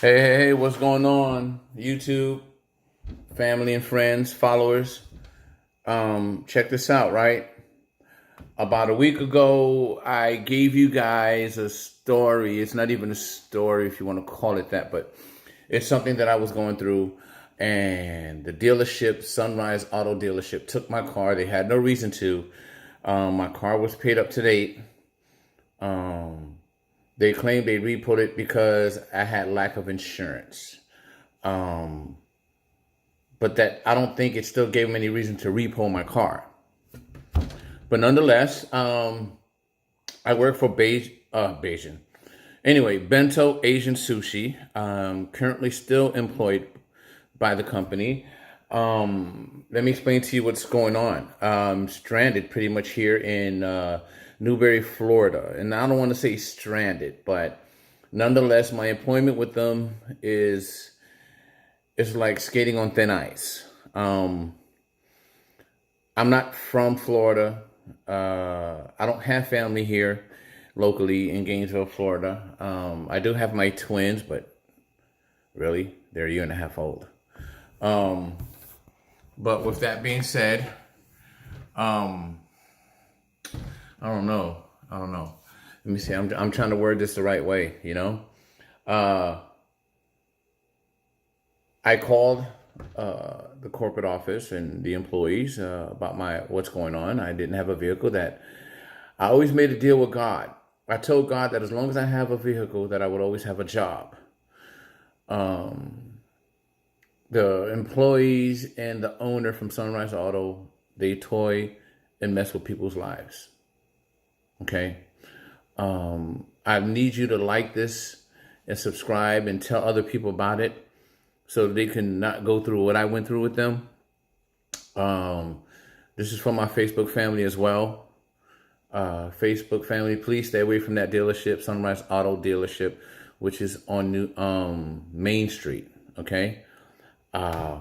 Hey, what's going on? YouTube, family and friends, followers. Check this out, right? About a week ago, I gave you guys a story. It's not even a story if you want to call it that, but it's something that I was going through. And the dealership, Sunrise Auto Dealership, took my car. They had no reason to. My car was paid up to date. Um, they claimed they repoed it because I had lack of insurance. Um, but that I don't think it still gave them any reason to repo my car. But nonetheless, I work for Beijing. Anyway, Bento Asian Sushi. Currently still employed by the company. Let me explain to you what's going on. Stranded pretty much here in Newberry, Florida. And I don't want to say stranded, but nonetheless, my employment with them is like skating on thin ice. I'm not from Florida. I don't have family here locally in Gainesville, Florida. I do have my twins, but really, they're a year and a half old. Um, but with that being said, um, I don't know. I don't know. Let me see. I'm trying to word this the right way. Uh, I called the corporate office and the employees about my what's going on. I didn't have a vehicle. That I always made a deal with God. I told God that as long as I have a vehicle, that I would always have a job. Um, the employees and the owner from Sunrise Auto, they toy and mess with people's lives. Okay. I need you to like this and subscribe and tell other people about it so they can not go through what I went through with them. Um, this is for my Facebook family as well. Facebook family, please stay away from that dealership, Sunrise Auto Dealership, which is on New Main Street. Okay. Uh,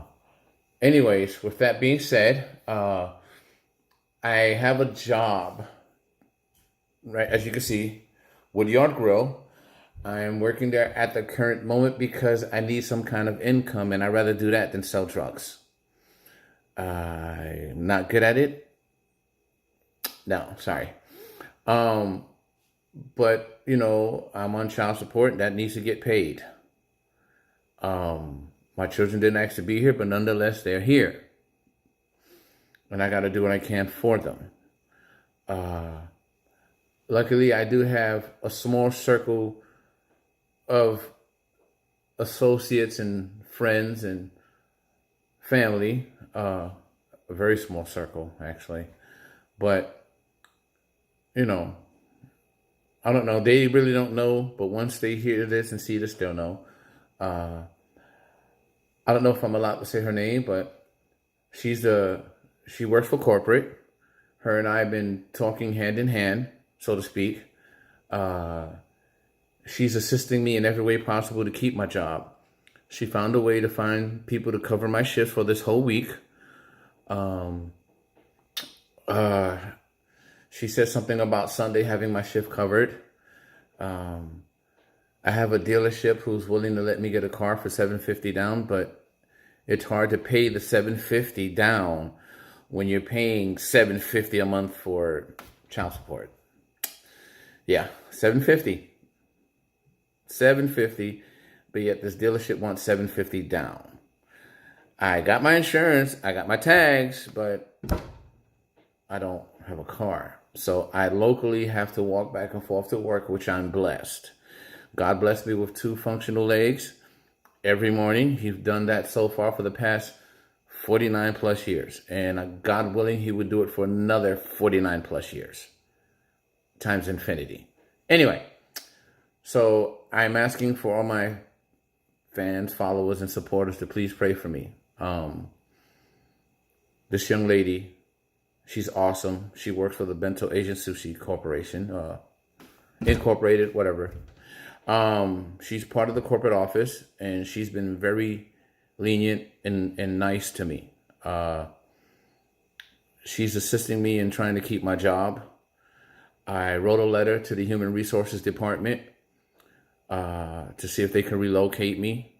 Anyways, with that being said, I have a job, right? As you can see, Woodyard Grill. I am working there at the current moment because I need some kind of income, and I'd rather do that than sell drugs. I'm not good at it. No, sorry. Um, but I'm on child support that needs to get paid. My children didn't ask to be here, but nonetheless, they're here, and I got to do what I can for them. Uh, Luckily, I do have a small circle of associates and friends and family. A very small circle, actually. But, you know, I don't know. They really don't know. But once they hear this and see this, they'll know. Uh, I don't know if I'm allowed to say her name, but she works for corporate. Her and I have been talking hand in hand, so to speak. Uh, she's assisting me in every way possible to keep my job. She found a way to find people to cover my shifts for this whole week. Um, uh, she said something about Sunday having my shift covered. Um, I have a dealership who's willing to let me get a car for $750 down, but it's hard to pay the $750 down when you're paying $750 a month for child support. Yeah, $750, but yet this dealership wants $750 down. I got my insurance, I got my tags, but I don't have a car. So I locally have to walk back and forth to work, which I'm blessed. God blessed me with two functional legs every morning. He's done that so far for the past 49 plus years. And God willing, he would do it for another 49 plus years times infinity. Anyway, so I'm asking for all my fans, followers, and supporters to please pray for me. This young lady, she's awesome. She works for the Bento Asian Sushi Corporation, Incorporated, whatever. She's part of the corporate office, and she's been very lenient and nice to me. She's assisting me in trying to keep my job. I wrote a letter to the Human Resources Department to see if they can relocate me,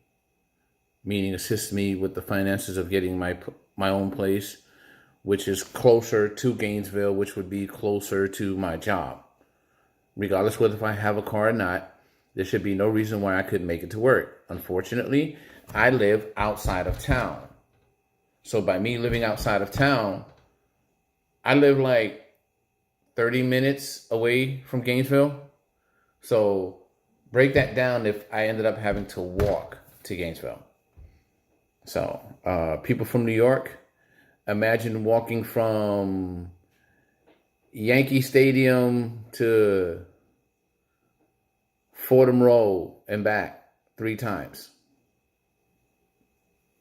meaning assist me with the finances of getting my own place, which is closer to Gainesville, which would be closer to my job. Regardless whether if I have a car or not, there should be no reason why I couldn't make it to work. Unfortunately, I live outside of town. So by me living outside of town, I live like 30 minutes away from Gainesville. So break that down if I ended up having to walk to Gainesville. So people from New York, imagine walking from Yankee Stadium to Fordham Road and back 3 times.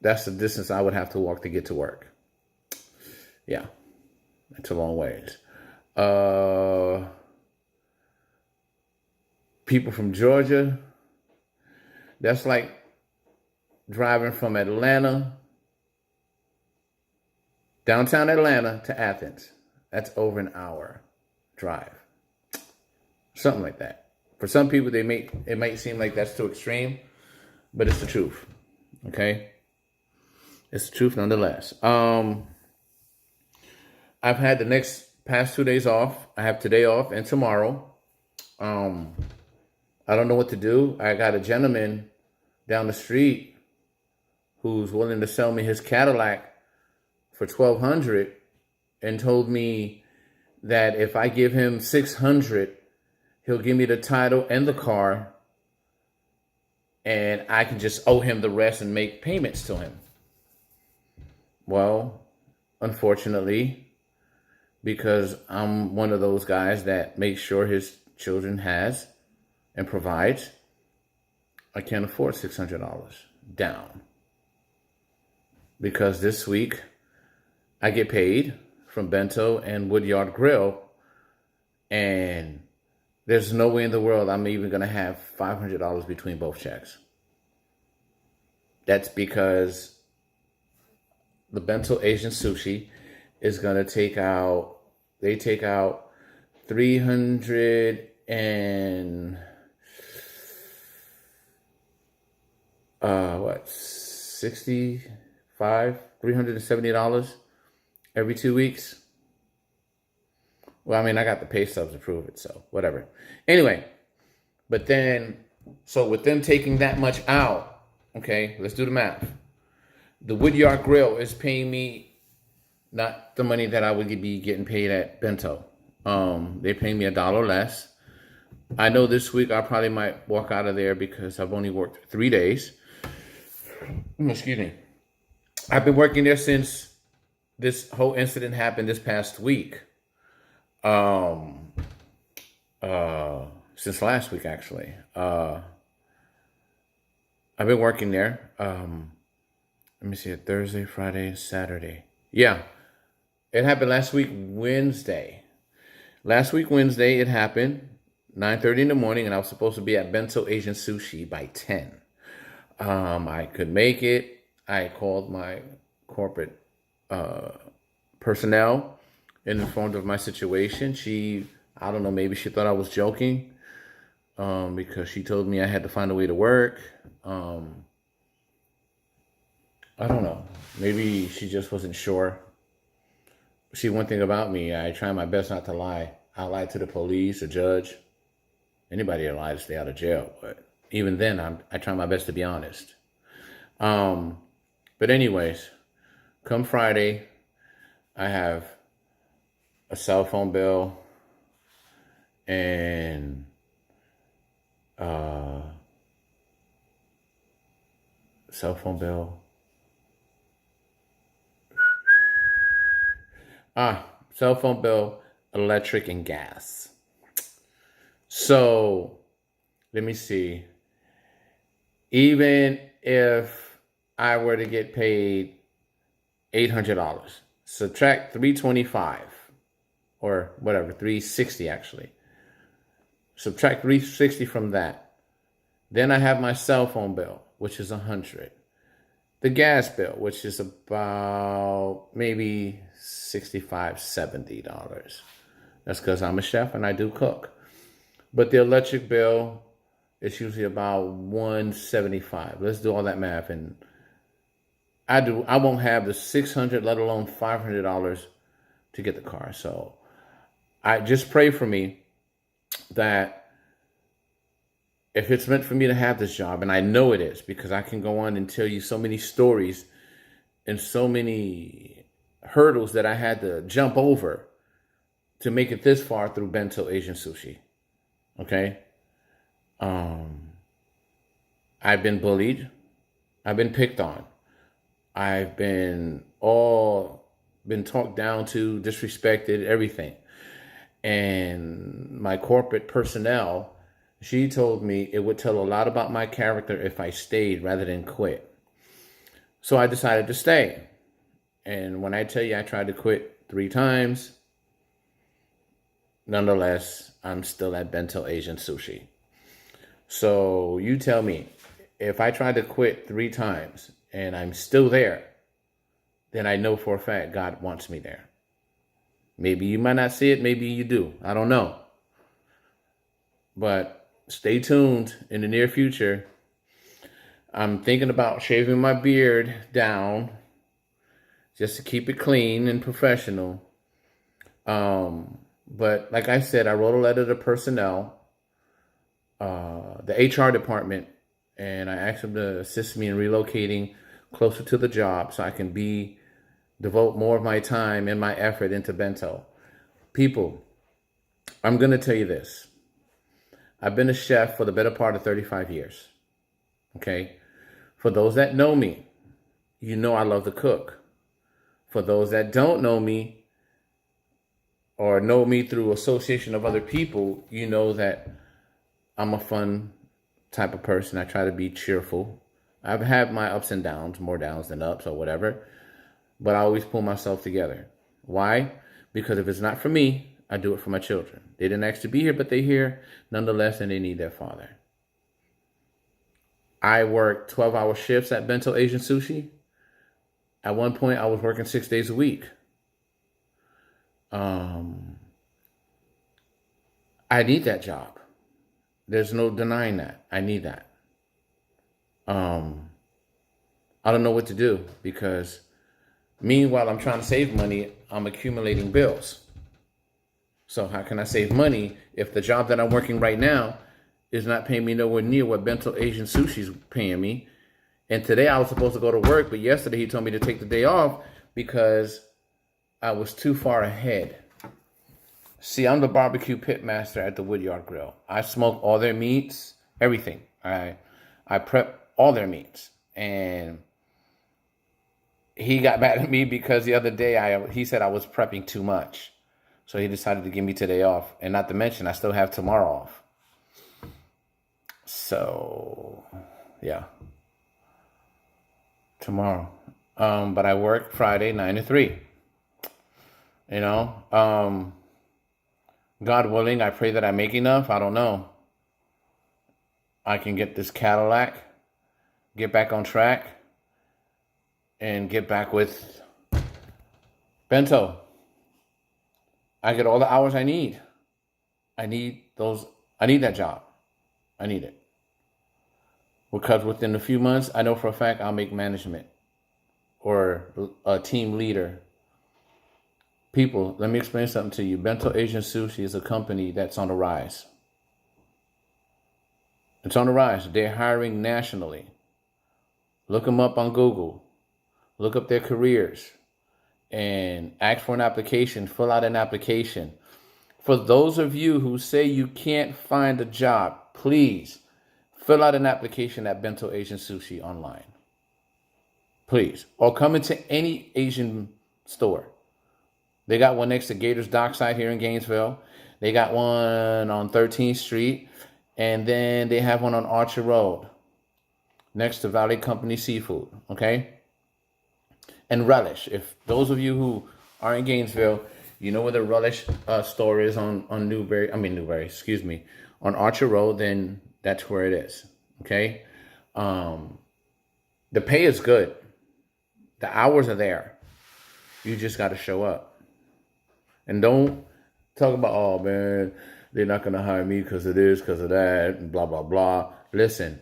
That's the distance I would have to walk to get to work. Yeah, it's a long ways. People from Georgia, that's like driving from Atlanta, downtown Atlanta to Athens. That's over an hour drive. Something like that. For some people, it might seem like that's too extreme, but it's the truth. Okay? It's the truth nonetheless. I've had the past 2 days off. I have today off and tomorrow. I don't know what to do. I got a gentleman down the street who's willing to sell me his Cadillac for $1,200 and told me that if I give him $600, he'll give me the title and the car, and I can just owe him the rest and make payments to him. Well, unfortunately, because I'm one of those guys that makes sure his children has and provides, I can't afford $600 down. Because this week, I get paid from Bento and Woodyard Grill, and there's no way in the world I'm even going to have $500 between both checks. That's because the Bento Asian Sushi is going to take out 370 every 2 weeks. Well, I mean, I got the pay stubs to prove it, so whatever. Anyway, but then, so with them taking that much out, okay, let's do the math. The Woodyard Grill is paying me not the money that I would be getting paid at Bento. They're paying me $1 less. I know this week I probably might walk out of there because I've only worked 3 days. Excuse me. I've been working there since this whole incident happened this past week. Since last week, actually. I've been working there. Let me see it. Thursday, Friday, Saturday. Yeah. It happened last week, Wednesday. Last week, Wednesday, it happened. 9:30 in the morning, and I was supposed to be at Bento Asian Sushi by 10. I could make it. I called my corporate personnel and informed of my situation. I don't know, maybe she thought I was joking because she told me I had to find a way to work. I don't know. Maybe she just wasn't sure. See, one thing about me, I try my best not to lie. I lie to the police, the judge, anybody that lies to stay out of jail. But even then, I try my best to be honest. But anyways, come Friday, I have a cell phone bill and cell phone bill. Cell phone bill, electric, and gas. So, let me see. Even if I were to get paid $800, subtract $325, or whatever, $360 actually. Subtract $360 from that. Then I have my cell phone bill, which is $100. The gas bill, which is about maybe $65, $70. That's because I'm a chef and I do cook. But the electric bill, it's usually about 175. Let's do all that math, and I won't have the 600, let alone $500 to get the car. So I just pray for me that if it's meant for me to have this job, and I know it is, because I can go on and tell you so many stories and so many hurdles that I had to jump over to make it this far through Bento Asian Sushi. Okay? I've been bullied. I've been picked on. I've been talked down to, disrespected, everything. And my corporate personnel, she told me it would tell a lot about my character if I stayed rather than quit. So I decided to stay. And when I tell you I tried to quit 3 times, nonetheless, I'm still at Bento Asian Sushi. So you tell me, if I tried to quit 3 times and I'm still there, then I know for a fact God wants me there. Maybe you might not see it, maybe you do. I don't know. But stay tuned in the near future. I'm thinking about shaving my beard down just to keep it clean and professional. But like I said, I wrote a letter to personnel, the HR department, and I asked them to assist me in relocating closer to the job so I can devote more of my time and my effort into Bento. People, I'm going to tell you this. I've been a chef for the better part of 35 years. Okay? For those that know me, you know I love to cook. For those that don't know me or know me through association of other people, you know that I'm a fun type of person. I try to be cheerful. I've had my ups and downs, more downs than ups or whatever, but I always pull myself together. Why? Because if it's not for me, I do it for my children. They didn't ask to be here, but they're here nonetheless, and they need their father. I work 12-hour shifts at Bento Asian Sushi. At one point, I was working 6 days a week. I need that job. There's no denying that. I need that. I don't know what to do because meanwhile, I'm trying to save money. I'm accumulating bills. So how can I save money if the job that I'm working right now is not paying me nowhere near what Bento Asian Sushi is paying me? And today I was supposed to go to work, but yesterday he told me to take the day off because I was too far ahead. See, I'm the barbecue pit master at the Woodyard Grill. I smoke all their meats, everything. I prep all their meats. And he got mad at me because the other day he said I was prepping too much. So he decided to give me today off. And not to mention, I still have tomorrow off. So, yeah. Tomorrow. But I work Friday, 9 to 3. You know? God willing, I pray that I make enough. I don't know. I can get this Cadillac, get back on track, and get back with Bento. I get all the hours I need. I need that job. I need it. Because within a few months, I know for a fact I'll make management or a team leader. People, let me explain something to you. Bento Asian Sushi is a company that's on the rise. It's on the rise. They're hiring nationally. Look them up on Google. Look up their careers and ask for an application. Fill out an application. For those of you who say you can't find a job, please fill out an application at Bento Asian Sushi online. Please. Or come into any Asian store. They got one next to Gators Dockside here in Gainesville. They got one on 13th Street. And then they have one on Archer Road next to Valley Company Seafood. Okay? And Relish. If those of you who are in Gainesville, you know where the Relish store is on Archer Road, then that's where it is. Okay? The pay is good. The hours are there. You just got to show up. And don't talk about, oh man, they're not going to hire me because of this, because of that, and blah, blah, blah. Listen,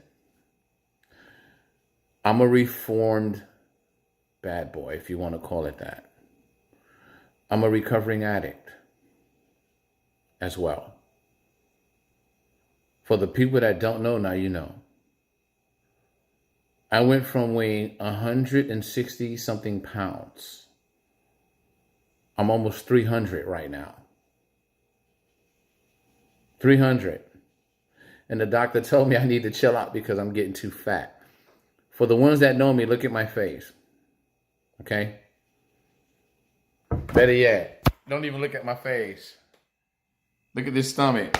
I'm a reformed bad boy, if you want to call it that. I'm a recovering addict as well. For the people that don't know, now you know. I went from weighing 160 something pounds. I'm almost 300 right now. 300. And the doctor told me I need to chill out because I'm getting too fat. For the ones that know me, look at my face. Okay? Better yet, don't even look at my face. Look at this stomach.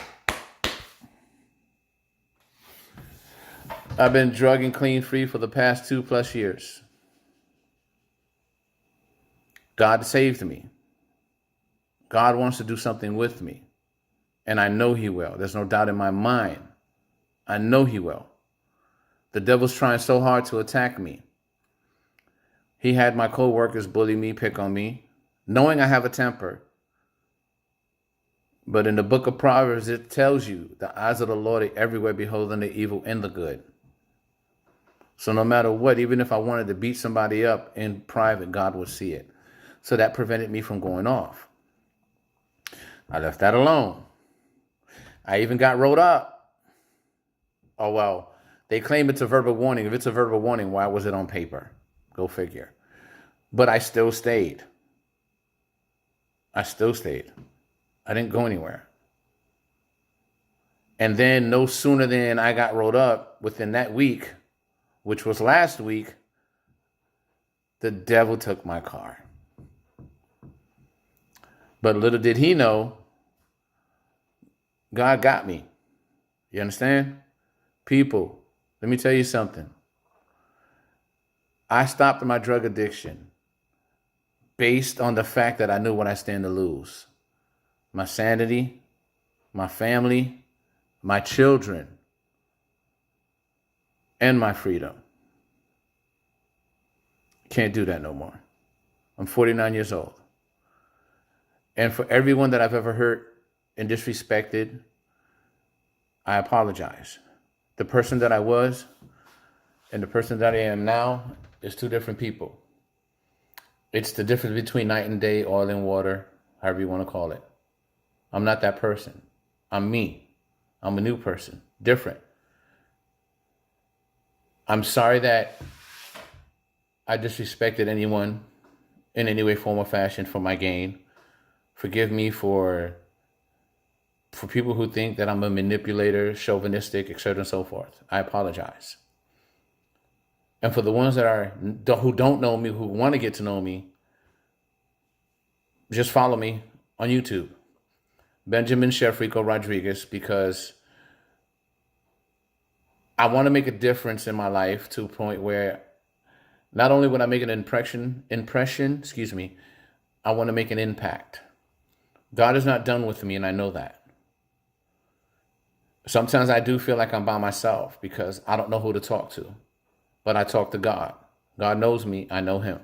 I've been drug and clean free for the past 2+ years. God saved me. God wants to do something with me. And I know he will. There's no doubt in my mind. I know he will. The devil's trying so hard to attack me. He had my co-workers bully me, pick on me, knowing I have a temper. But in the book of Proverbs, it tells you the eyes of the Lord are everywhere beholding the evil and the good. So no matter what, even if I wanted to beat somebody up in private, God would see it. So that prevented me from going off. I left that alone. I even got rolled up. Oh, well, they claim it's a verbal warning. If it's a verbal warning, why was it on paper? Go figure. But I still stayed. I didn't go anywhere. And then no sooner than I got rolled up, within that week, which was last week, the devil took my car. But little did he know, God got me. You understand? People, let me tell you something. I stopped my drug addiction based on the fact that I knew what I stand to lose. My sanity, my family, my children, and my freedom. Can't do that no more. I'm 49 years old. And for everyone that I've ever hurt and disrespected, I apologize. The person that I was and the person that I am now is two different people. It's the difference between night and day, oil and water, however you want to call it. I'm not that person. I'm me. I'm a new person, different. I'm sorry that I disrespected anyone in any way, form, or fashion for my gain. Forgive me for people who think that I'm a manipulator, chauvinistic, etc. and so forth. I apologize. And for the ones who don't know me, who want to get to know me, just follow me on YouTube, Benjamin Shefrico Rodriguez, because I want to make a difference in my life to a point where not only would I make an impression, I want to make an impact. God is not done with me, and I know that. Sometimes I do feel like I'm by myself because I don't know who to talk to. But I talk to God. God knows me. I know him.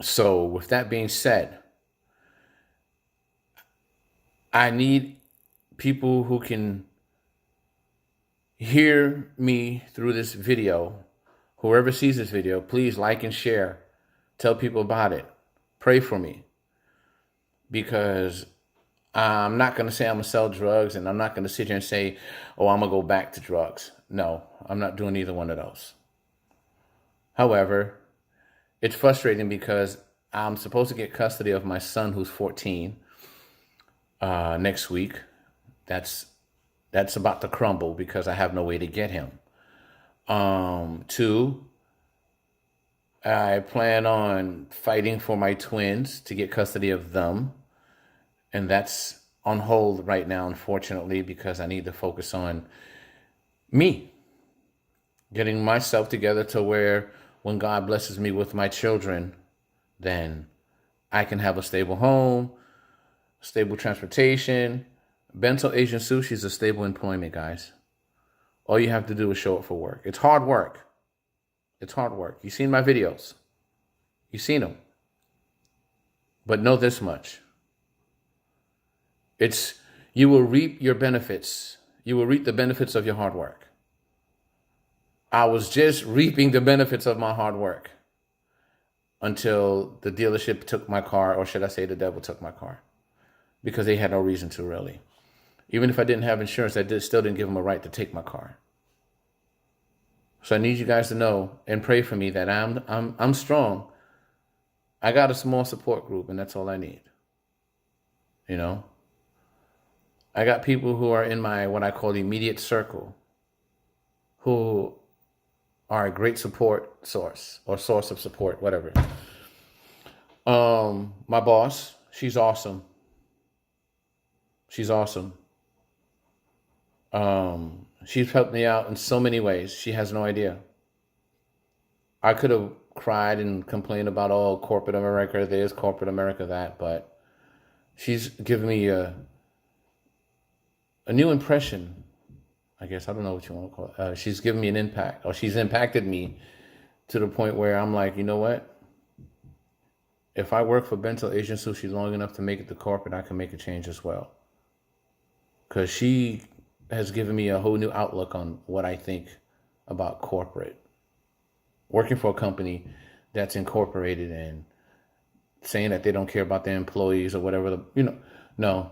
So with that being said, I need people who can hear me through this video. Whoever sees this video, please like and share. Tell people about it. Pray for me. Because I'm not going to say I'm going to sell drugs, and I'm not going to sit here and say, oh, I'm going to go back to drugs. No, I'm not doing either one of those. However, it's frustrating because I'm supposed to get custody of my son who's 14 next week. That's about to crumble because I have no way to get him. 2, I plan on fighting for my twins to get custody of them. And that's on hold right now, unfortunately, because I need to focus on me, getting myself together to where when God blesses me with my children, then I can have a stable home, stable transportation. Bento Asian Sushi is a stable employment, guys. All you have to do is show up for work. It's hard work. It's hard work. You've seen my videos. You've seen them. But know this much. It's You will reap your benefits. You will reap the benefits of your hard work. I was just reaping the benefits of my hard work until the dealership took my car, or should I say the devil took my car, because they had no reason to, really. Even if I didn't have insurance, still didn't give them a right to take my car. So I need you guys to know and pray for me that I'm strong. I got a small support group, and that's all I need. You know? I got people who are in my, what I call, immediate circle, who are a great support source, or source of support, whatever. My boss, she's awesome. She's awesome. She's helped me out in so many ways. She has no idea. I could have cried and complained about, oh, corporate America this, corporate America that, but she's given me a new impression, I guess. I don't know what you want to call it. She's given me an impact, or she's impacted me to the point where I'm like, you know what? If I work for Bento Asian Sushi long enough to make it to corporate, I can make a change as well. Because she has given me a whole new outlook on what I think about corporate. Working for a company that's incorporated and saying that they don't care about their employees or whatever, no.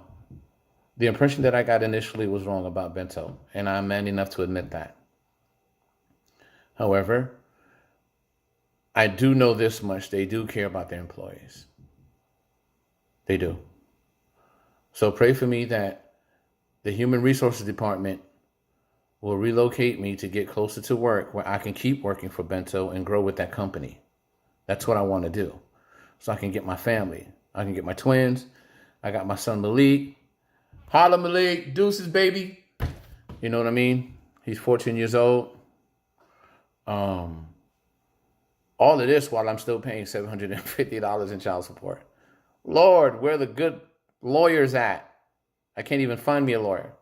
The impression that I got initially was wrong about Bento, and I'm man enough to admit that. However, I do know this much. They do care about their employees. They do. So pray for me that the Human Resources Department will relocate me to get closer to work where I can keep working for Bento and grow with that company. That's what I want to do. So I can get my family. I can get my twins. I got my son Malik. Holla Malik, deuces, baby. You know what I mean? He's 14 years old. All of this while I'm still paying $750 in child support. Lord, where are the good lawyers at? I can't even find me a lawyer.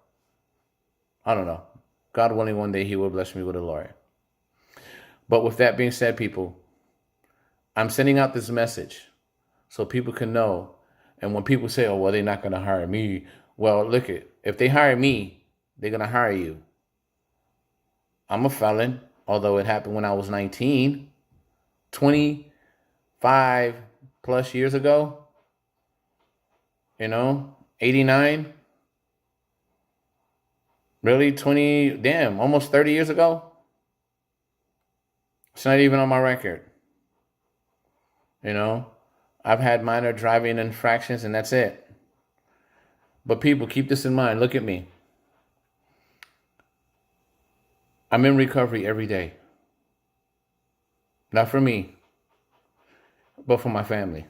I don't know. God willing, one day he will bless me with a lawyer. But with that being said, people, I'm sending out this message so people can know. And when people say, oh, well, they're not going to hire me. Well, look, if they hire me, they're going to hire you. I'm a felon, although it happened when I was 19, 25 plus years ago, 89. Really, almost 30 years ago? It's not even on my record. I've had minor driving infractions and that's it. But people, keep this in mind. Look at me. I'm in recovery every day. Not for me, but for my family.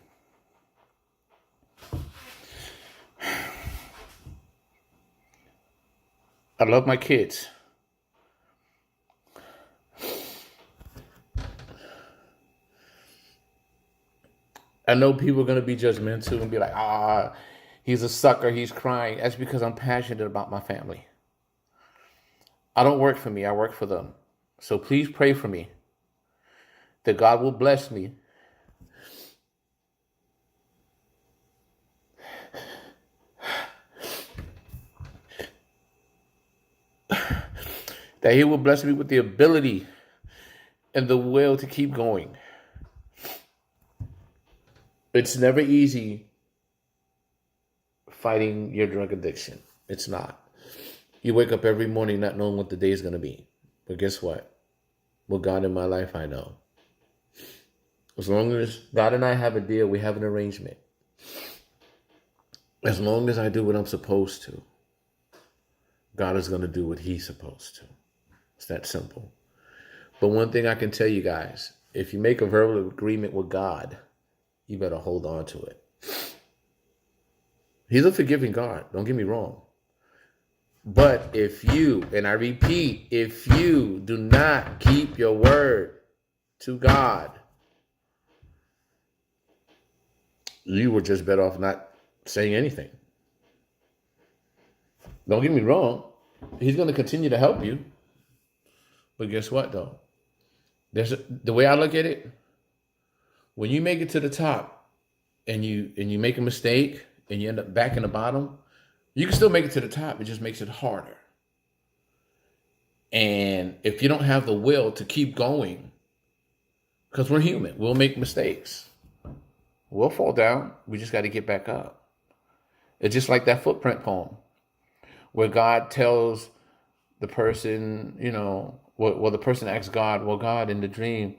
I love my kids. I know people are going to be judgmental and be like, he's a sucker, he's crying. That's because I'm passionate about my family. I don't work for me, I work for them. So please pray for me that God will bless me that he will bless me with the ability and the will to keep going. It's never easy fighting your drug addiction. It's not. You wake up every morning not knowing what the day is going to be. But guess what? With God in my life, I know. As long as God and I have a deal, we have an arrangement. As long as I do what I'm supposed to, God is going to do what he's supposed to. It's that simple. But one thing I can tell you guys, if you make a verbal agreement with God, you better hold on to it. He's a forgiving God, don't get me wrong. But if you, and I repeat, if you do not keep your word to God, you were just better off not saying anything. Don't get me wrong. He's going to continue to help you. But guess what, though? The way I look at it, when you make it to the top and you make a mistake and you end up back in the bottom, You can still make it to the top. It just makes it harder. And if you don't have the will to keep going, because we're human, we'll make mistakes. We'll fall down. We just got to get back up. It's just like that footprint poem where God tells the person, well, the person asks God, well, God, in the dream,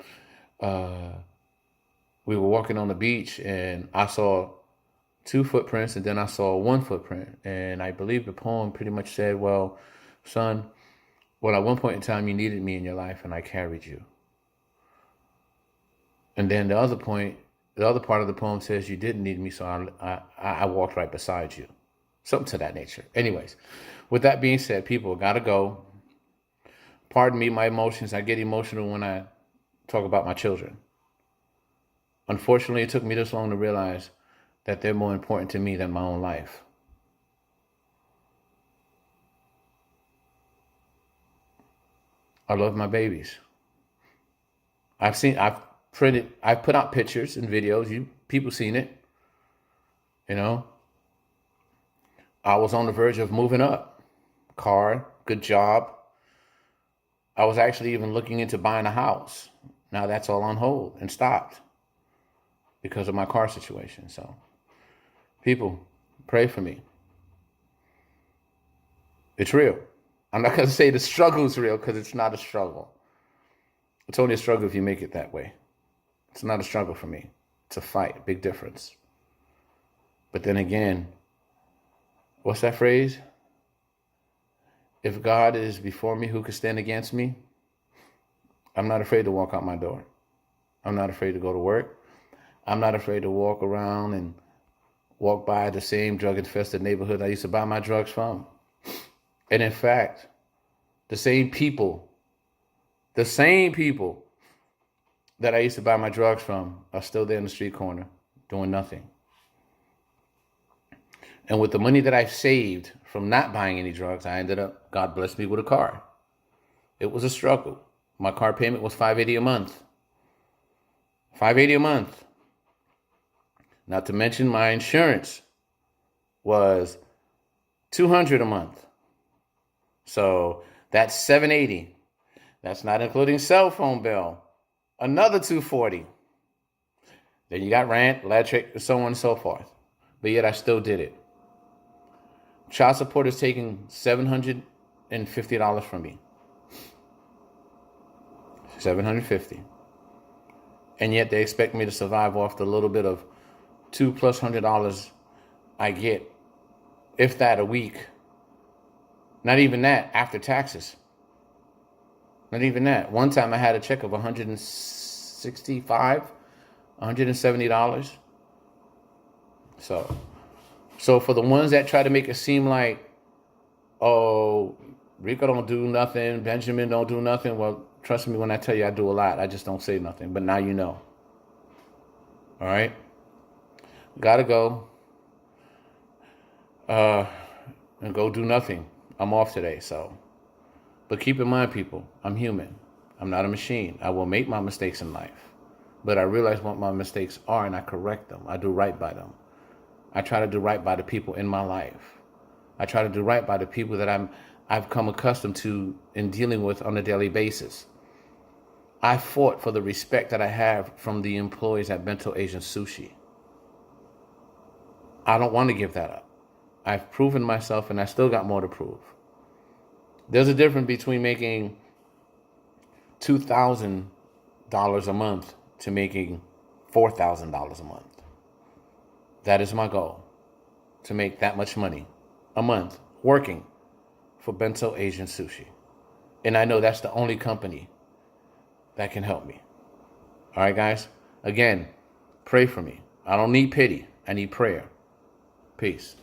we were walking on the beach and I saw 2 footprints and then I saw 1 footprint. And I believe the poem pretty much said, well, son, well, at one point in time, you needed me in your life and I carried you. And then the other part of the poem says you didn't need me, so I walked right beside you. Something to that nature. Anyways, with that being said, people, gotta go. Pardon me, my emotions. I get emotional when I talk about my children. Unfortunately, it took me this long to realize that they're more important to me than my own life. I love my babies. I've put out pictures and videos. People seen it. I was on the verge of moving up. Car, good job. I was actually even looking into buying a house. Now that's all on hold and stopped because of my car situation. So, people, pray for me. It's real. I'm not going to say the struggle's real because it's not a struggle. It's only a struggle if you make it that way. It's not a struggle for me. It's a fight, big difference. But then again, what's that phrase? If God is before me, who can stand against me? I'm not afraid to walk out my door. I'm not afraid to go to work. I'm not afraid to walk around and walk by the same drug-infested neighborhood I used to buy my drugs from. And in fact, the same people that I used to buy my drugs from are still there in the street corner doing nothing. And with the money that I saved from not buying any drugs, I ended up, God blessed me with a car. It was a struggle. My car payment was $580 a month. $580 a month. Not to mention my insurance was $200 a month. So that's $780. That's not including cell phone bill. Another $240. Then you got rent, electric, so on and so forth. But yet I still did it. Child support is taking $750 from me. $750. And yet they expect me to survive off the little bit of $200+ I get, if that, a week. Not even that, after taxes. Not even that. One time I had a check of $165, $170. So for the ones that try to make it seem like, oh, Rico don't do nothing, Benjamin don't do nothing, well, trust me when I tell you I do a lot. I just don't say nothing. But now you know. All right? Gotta go. And go do nothing. I'm off today, so. But keep in mind, people, I'm human. I'm not a machine. I will make my mistakes in life. But I realize what my mistakes are and I correct them. I do right by them. I try to do right by the people in my life. I try to do right by the people that I've come accustomed to in dealing with on a daily basis. I fought for the respect that I have from the employees at Bento Asian Sushi. I don't want to give that up. I've proven myself and I still got more to prove. There's a difference between making $2,000 a month to making $4,000 a month. That is my goal, to make that much money a month working for Bento Asian Sushi. And I know that's the only company that can help me. All right, guys? Again, pray for me. I don't need pity. I need prayer. Peace.